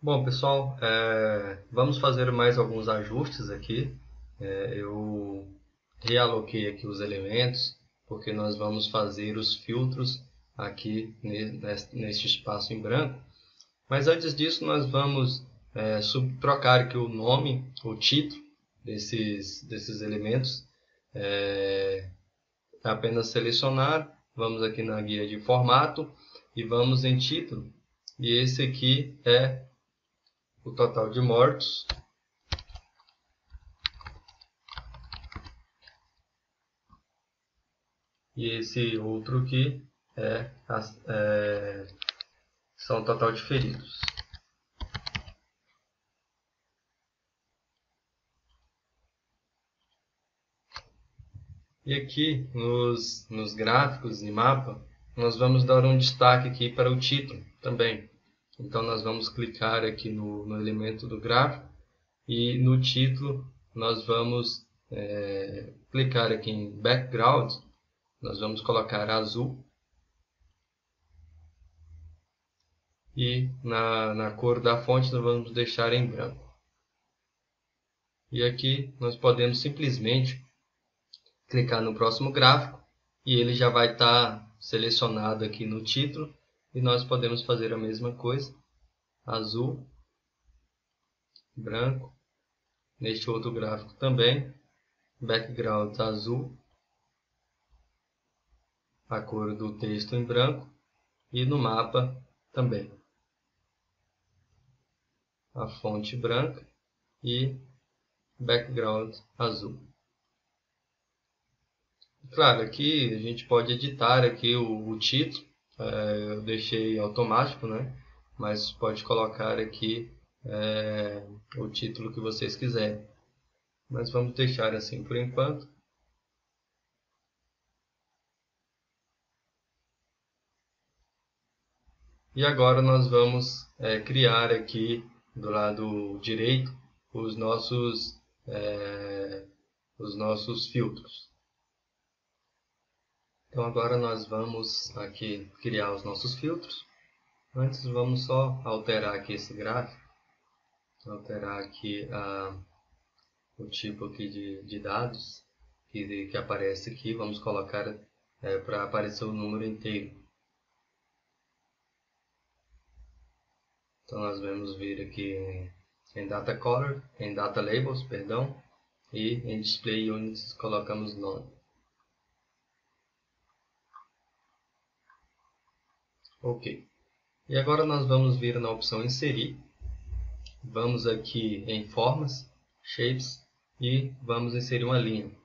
Bom, pessoal, vamos fazer mais alguns ajustes aqui. Eu realoquei aqui os elementos, porque nós vamos fazer os filtros aqui neste espaço em branco. Mas antes disso, nós vamos trocar aqui o nome, o título desses elementos. Apenas selecionar, vamos aqui na guia de formato e vamos em título. E esse aqui é o total de mortos. E esse outro aqui são o total de feridos. E aqui nos gráficos e mapa, nós vamos dar um destaque aqui para o título também. Então nós vamos clicar aqui no elemento do gráfico e no título nós vamos clicar aqui em background, nós vamos colocar azul e na cor da fonte nós vamos deixar em branco. E aqui nós podemos simplesmente clicar no próximo gráfico e ele já vai estar selecionado aqui no título e nós podemos fazer a mesma coisa, azul, branco, neste outro gráfico também, background azul, a cor do texto em branco e no mapa também, a fonte branca e background azul. Claro, aqui a gente pode editar aqui o título, eu deixei automático, né? Mas pode colocar aqui o título que vocês quiserem. Mas vamos deixar assim por enquanto. E agora nós vamos criar aqui do lado direito os nossos filtros. Então agora nós vamos aqui criar os nossos filtros. Antes vamos só alterar aqui esse gráfico, alterar aqui o tipo aqui de dados que aparece aqui. Vamos colocar para aparecer o número inteiro. Então nós vamos vir aqui em Data Color, em Data Labels, perdão, e em Display Units colocamos None. Ok. E agora nós vamos vir na opção Inserir. Vamos aqui em Formas, Shapes e vamos inserir uma linha.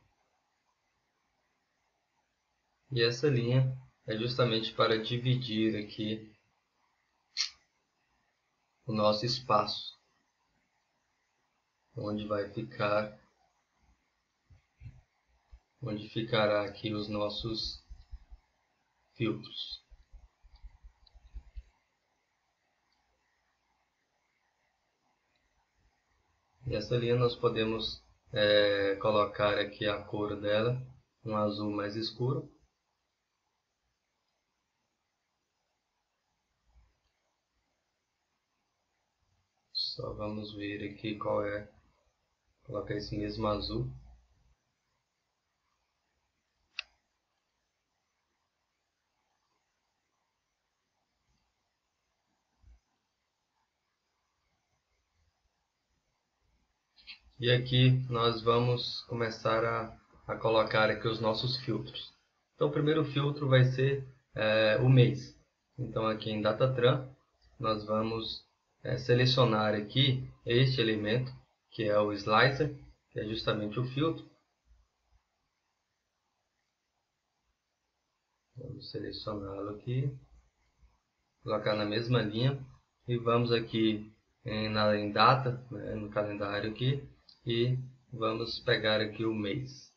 E essa linha é justamente para dividir aqui o nosso espaço, onde ficará aqui os nossos filtros. E essa linha nós podemos colocar aqui a cor dela, um azul mais escuro. Só vamos ver aqui qual é, colocar esse mesmo azul. E aqui nós vamos começar a colocar aqui os nossos filtros. Então o primeiro filtro vai ser o mês. Então aqui em Datatran nós vamos selecionar aqui este elemento, que é o slicer, que é justamente o filtro. Vamos selecioná-lo aqui, colocar na mesma linha e vamos aqui em data, né, no calendário aqui, e vamos pegar aqui o mês.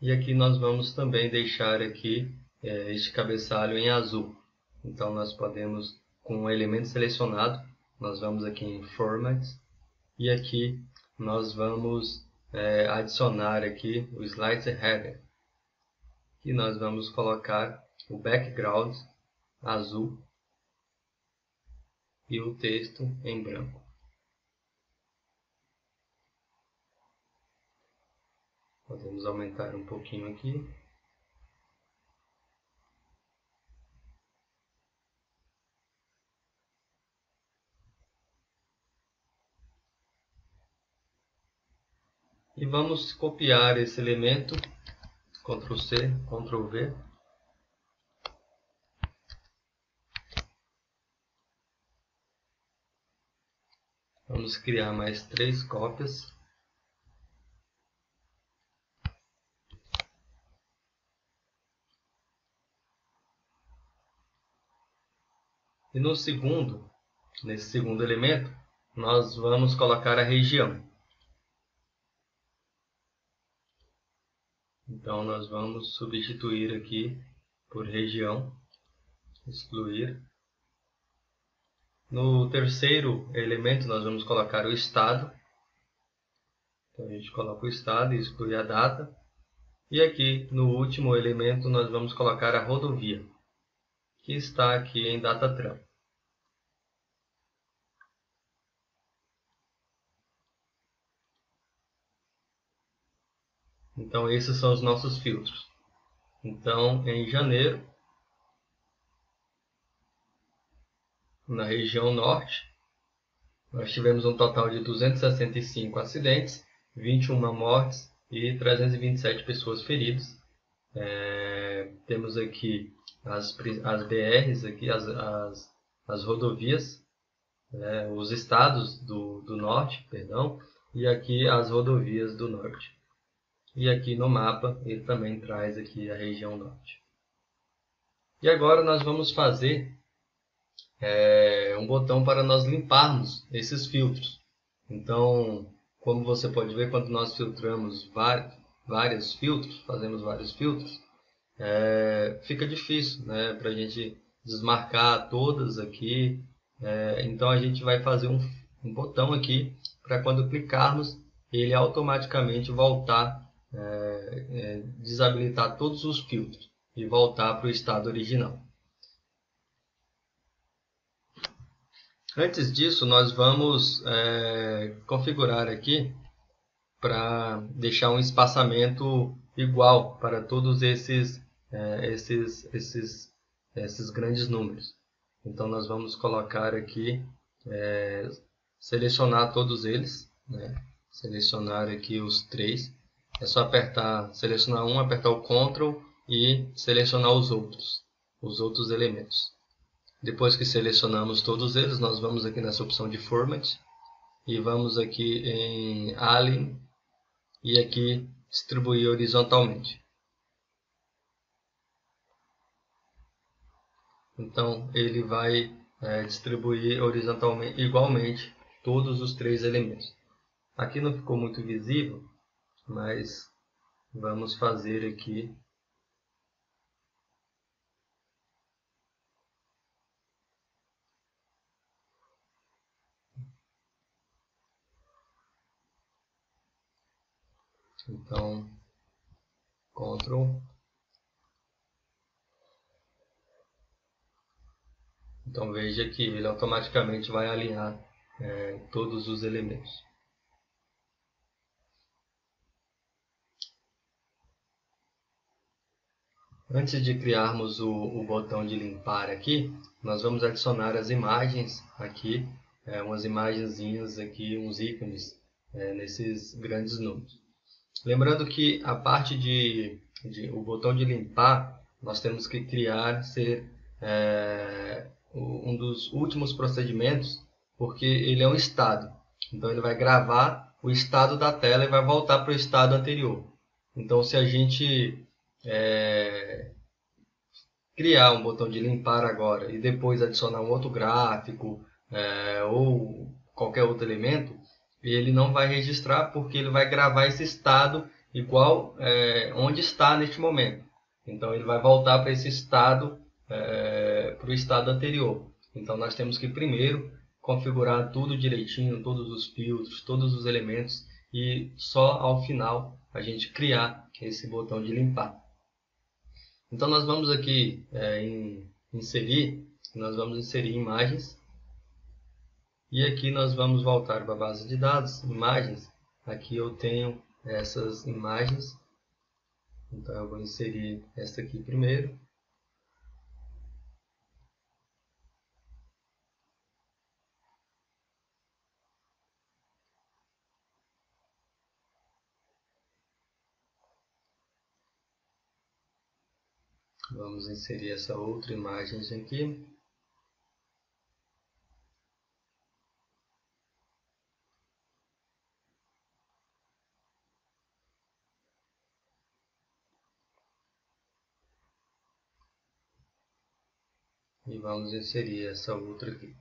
E aqui nós vamos também deixar aqui este cabeçalho em azul. Então nós podemos, com o elemento selecionado, nós vamos aqui em Format e aqui nós vamos adicionar aqui o Slicer Header. e nós vamos colocar o background azul e o texto em branco. Podemos aumentar um pouquinho aqui. E vamos copiar esse elemento, Ctrl C, Ctrl V. Vamos criar mais 3 cópias. E nesse segundo elemento, nós vamos colocar a região. Então, nós vamos substituir aqui por região, excluir. No terceiro elemento, nós vamos colocar o estado. Então, a gente coloca o estado e exclui a data. E aqui, no último elemento, nós vamos colocar a rodovia, que está aqui em DataTran. Então, esses são os nossos filtros. Então, em janeiro, na região norte, nós tivemos um total de 265 acidentes, 21 mortes e 327 pessoas feridas. Temos aqui as BRs, aqui, as rodovias, os estados do norte, perdão, e aqui as rodovias do norte. E aqui no mapa ele também traz aqui a região norte. E agora nós vamos fazer um botão para nós limparmos esses filtros. Então, como você pode ver, quando nós filtramos vários filtros, fazemos vários filtros, fica difícil, né, para a gente desmarcar todas aqui. Então a gente vai fazer um botão aqui para quando clicarmos ele automaticamente voltar, desabilitar todos os filtros e voltar para o estado original. Antes disso, nós vamos configurar aqui para deixar um espaçamento igual para todos esses grandes números. Então nós vamos colocar aqui, selecionar todos eles, né? Selecionar aqui os 3. É só selecionar um, apertar o Ctrl e selecionar os outros elementos. Depois que selecionamos todos eles, nós vamos aqui nessa opção de Format e vamos aqui em Align e aqui distribuir horizontalmente. Então ele vai distribuir horizontalmente, igualmente, todos os 3 elementos. Aqui não ficou muito visível, mas vamos fazer aqui. Então, Ctrl. Então veja que ele automaticamente vai alinhar todos os elementos. Antes de criarmos o botão de limpar aqui, nós vamos adicionar as imagens aqui, umas imagenzinhas aqui, uns ícones nesses grandes números. Lembrando que a parte o botão de limpar, nós temos que ser um dos últimos procedimentos, porque ele é um estado. Então ele vai gravar o estado da tela e vai voltar para o estado anterior. Então se a gente criar um botão de limpar agora e depois adicionar um outro gráfico ou qualquer outro elemento, ele não vai registrar porque ele vai gravar esse estado igual onde está neste momento. Então ele vai voltar para esse estado, para o estado anterior. Então nós temos que primeiro configurar tudo direitinho, todos os filtros, todos os elementos, e só ao final a gente criar esse botão de limpar. Então nós vamos aqui em inserir, nós vamos inserir imagens. E aqui nós vamos voltar para a base de dados, imagens. Aqui eu tenho essas imagens. Então eu vou inserir esta aqui primeiro. Vamos inserir essa outra imagem aqui. E vamos inserir essa outra aqui.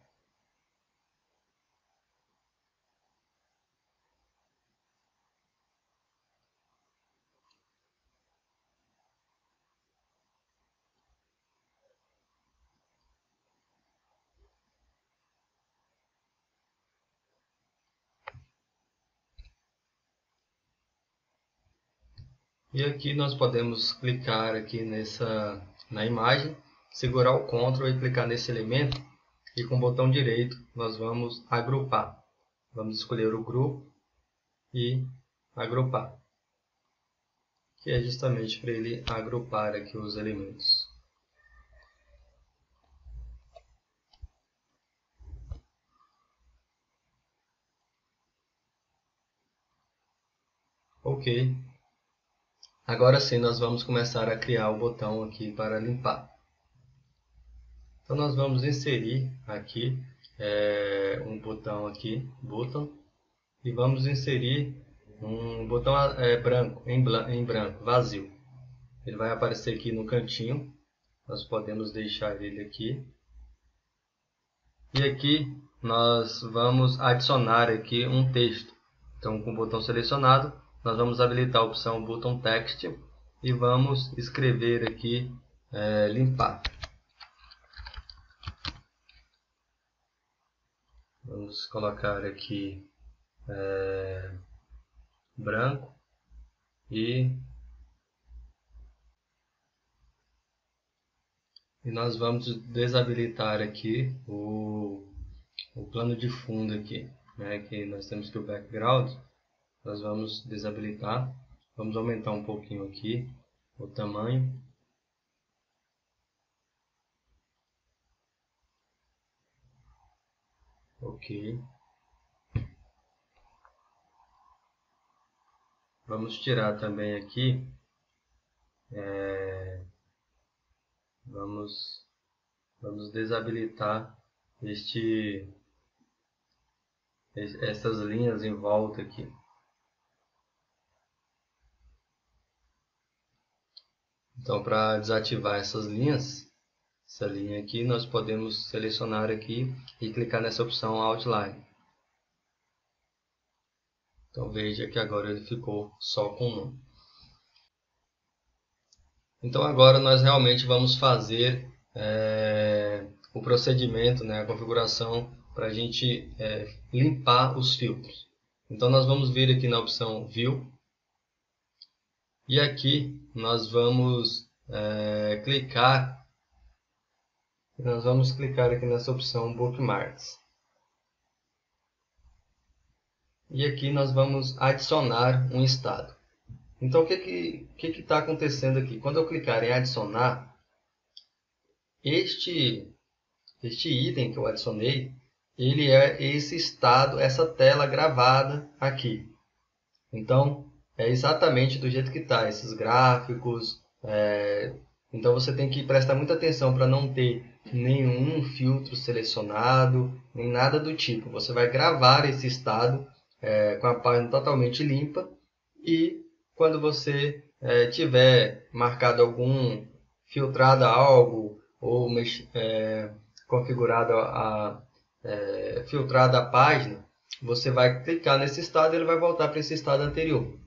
E aqui nós podemos clicar aqui na imagem, segurar o Ctrl e clicar nesse elemento. E com o botão direito nós vamos agrupar. Vamos escolher o grupo e agrupar. Que é justamente para ele agrupar aqui os elementos. Ok. Agora sim nós vamos começar a criar o botão aqui para limpar. Então nós vamos inserir aqui um botão aqui, button, e vamos inserir um botão branco, em branco, vazio. Ele vai aparecer aqui no cantinho, nós podemos deixar ele aqui. E aqui nós vamos adicionar aqui um texto. Então com o botão selecionado, nós vamos habilitar a opção Button Text e vamos escrever aqui limpar. Vamos colocar aqui branco e nós vamos desabilitar aqui o plano de fundo aqui, né, que nós temos que o background, nós vamos desabilitar. Vamos aumentar um pouquinho aqui o tamanho. Ok. Vamos tirar também aqui, vamos desabilitar essas linhas em volta aqui. Então para desativar essas linhas, essa linha aqui, nós podemos selecionar aqui e clicar nessa opção Outline. Então veja que agora ele ficou só com um. Então agora nós realmente vamos fazer o procedimento, né, a configuração para a gente limpar os filtros. Então nós vamos vir aqui na opção View e aqui nós vamos clicar aqui nessa opção Bookmarks. E aqui nós vamos adicionar um estado. Então o que está acontecendo aqui? Quando eu clicar em adicionar, este item que eu adicionei, ele é esse estado, essa tela gravada aqui. Então é exatamente do jeito que está, esses gráficos. Então você tem que prestar muita atenção para não ter nenhum filtro selecionado, nem nada do tipo. Você vai gravar esse estado com a página totalmente limpa e quando você tiver marcado filtrado algo ou configurado filtrado a página, você vai clicar nesse estado e ele vai voltar para esse estado anterior.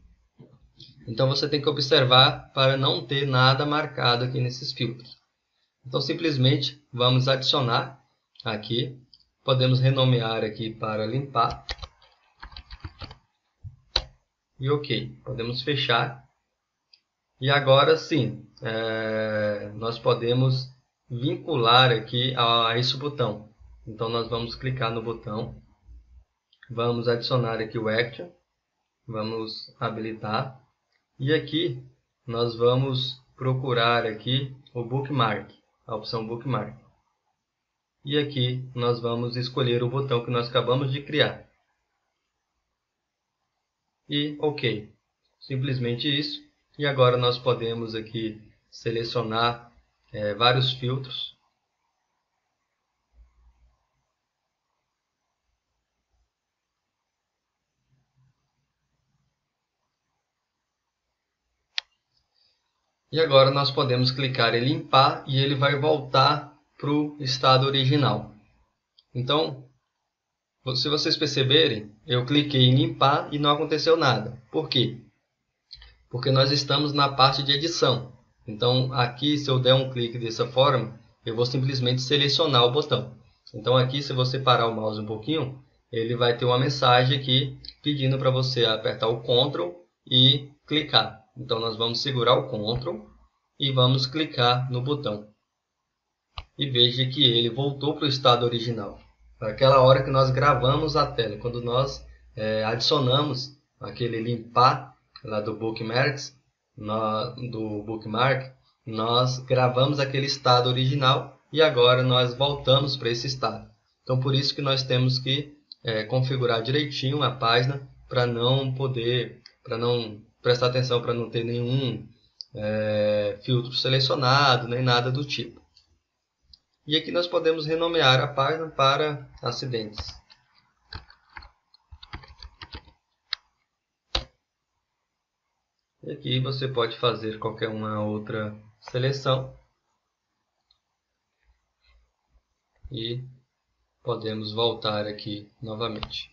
Então você tem que observar para não ter nada marcado aqui nesses filtros. Então simplesmente vamos adicionar aqui, podemos renomear aqui para limpar. E ok, podemos fechar. E agora sim, nós podemos vincular aqui a esse botão. Então nós vamos clicar no botão, vamos adicionar aqui o Action, vamos habilitar e aqui nós vamos procurar aqui o Bookmark, a opção Bookmark. E aqui nós vamos escolher o botão que nós acabamos de criar. E OK. Simplesmente isso. E agora nós podemos aqui selecionar vários filtros. E agora nós podemos clicar em limpar e ele vai voltar para o estado original. Então, se vocês perceberem, eu cliquei em limpar e não aconteceu nada. Por quê? Porque nós estamos na parte de edição. Então, aqui, se eu der um clique dessa forma, eu vou simplesmente selecionar o botão. Então, aqui, se você parar o mouse um pouquinho, ele vai ter uma mensagem aqui pedindo para você apertar o Ctrl e clicar. Então, nós vamos segurar o Ctrl e vamos clicar no botão. E veja que ele voltou para o estado original. Aquela hora que nós gravamos a tela, quando nós adicionamos aquele limpar lá do Bookmarks, nós gravamos aquele estado original e agora nós voltamos para esse estado. Então por isso que nós temos que configurar direitinho a página para não prestar atenção, para não ter nenhum filtro selecionado, nem nada do tipo. E aqui nós podemos renomear a página para acidentes. E aqui você pode fazer qualquer uma outra seleção. E podemos voltar aqui novamente.